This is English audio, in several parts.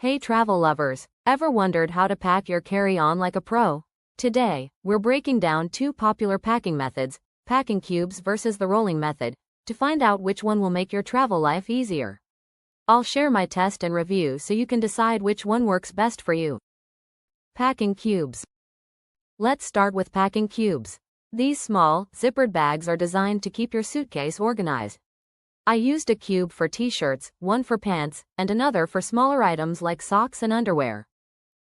Hey travel lovers, ever wondered how to pack your carry-on like a pro? Today, we're breaking down two popular packing methods, packing cubes versus the rolling method, to find out which one will make your travel life easier. I'll share my test and review so you can decide which one works best for you. Packing cubes. Let's start with packing cubes. These small, zippered bags are designed to keep your suitcase organized. I used a cube for t-shirts, one for pants, and another for smaller items like socks and underwear.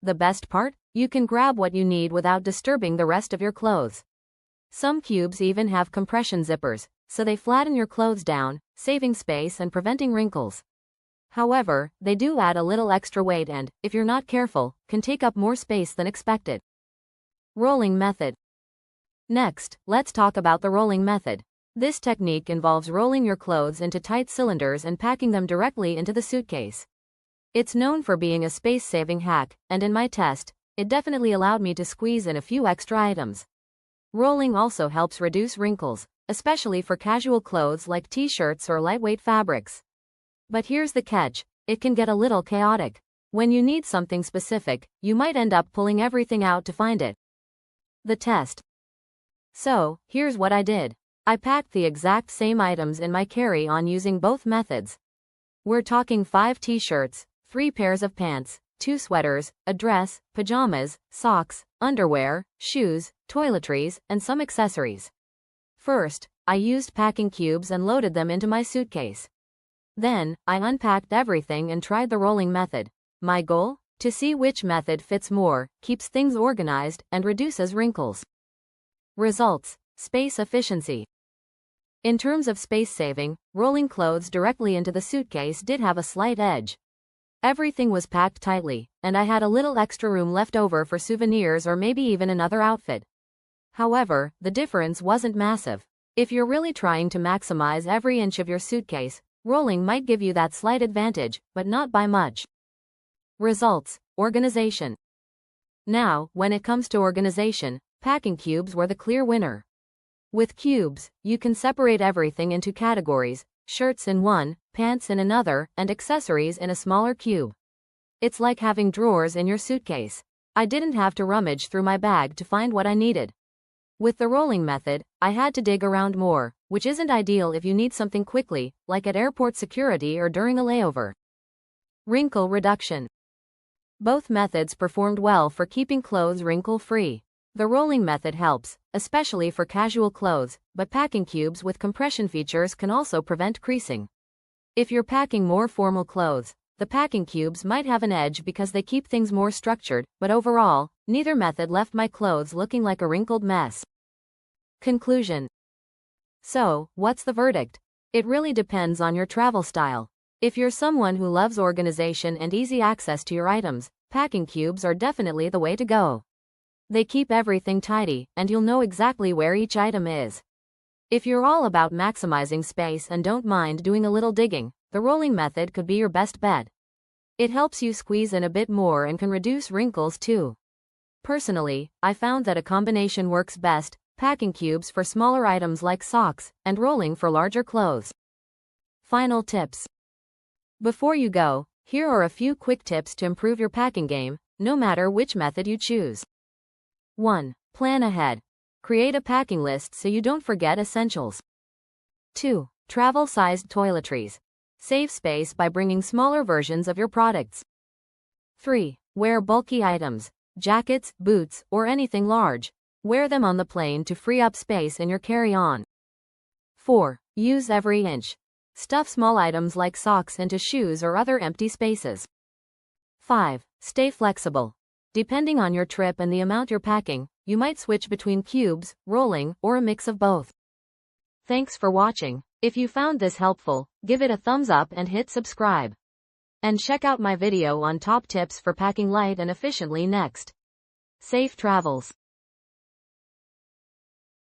The best part? You can grab what you need without disturbing the rest of your clothes. Some cubes even have compression zippers, so they flatten your clothes down, saving space and preventing wrinkles. However, they do add a little extra weight and, if you're not careful, can take up more space than expected. Rolling method. Next, let's talk about the rolling method. This technique involves rolling your clothes into tight cylinders and packing them directly into the suitcase. It's known for being a space-saving hack, and in my test, it definitely allowed me to squeeze in a few extra items. Rolling also helps reduce wrinkles, especially for casual clothes like t-shirts or lightweight fabrics. But here's the catch, it can get a little chaotic. When you need something specific, you might end up pulling everything out to find it. The test. So, here's what I did. I packed the exact same items in my carry-on using both methods. We're talking 5 t-shirts, 3 pairs of pants, 2 sweaters, a dress, pajamas, socks, underwear, shoes, toiletries, and some accessories. First, I used packing cubes and loaded them into my suitcase. Then, I unpacked everything and tried the rolling method. My goal? To see which method fits more, keeps things organized, and reduces wrinkles. Results: space efficiency. In terms of space saving, rolling clothes directly into the suitcase did have a slight edge. Everything was packed tightly, and I had a little extra room left over for souvenirs or maybe even another outfit. However, the difference wasn't massive. If you're really trying to maximize every inch of your suitcase, rolling might give you that slight advantage, but not by much. Results: organization. Now, when it comes to organization, packing cubes were the clear winner. With cubes, you can separate everything into categories, shirts in one, pants in another, and accessories in a smaller cube. It's like having drawers in your suitcase. I didn't have to rummage through my bag to find what I needed. With the rolling method, I had to dig around more, which isn't ideal if you need something quickly, like at airport security or during a layover. Wrinkle reduction. Both methods performed well for keeping clothes wrinkle-free. The rolling method helps, especially for casual clothes, but packing cubes with compression features can also prevent creasing. If you're packing more formal clothes, the packing cubes might have an edge because they keep things more structured, but overall, neither method left my clothes looking like a wrinkled mess. Conclusion. So, what's the verdict? It really depends on your travel style. If you're someone who loves organization and easy access to your items, packing cubes are definitely the way to go. They keep everything tidy, and you'll know exactly where each item is. If you're all about maximizing space and don't mind doing a little digging, the rolling method could be your best bet. It helps you squeeze in a bit more and can reduce wrinkles too. Personally, I found that a combination works best, packing cubes for smaller items like socks, and rolling for larger clothes. Final tips. Before you go, here are a few quick tips to improve your packing game, no matter which method you choose. 1. Plan ahead. Create a packing list so you don't forget essentials. 2. Travel-sized toiletries. Save space by bringing smaller versions of your products. 3. Wear bulky items, jackets, boots, or anything large. Wear them on the plane to free up space in your carry-on. 4. Use every inch. Stuff small items like socks into shoes or other empty spaces. 5. Stay flexible. Depending on your trip and the amount you're packing, you might switch between cubes, rolling, or a mix of both. Thanks for watching. If you found this helpful, give it a thumbs up and hit subscribe. And check out my video on top tips for packing light and efficiently next. Safe travels.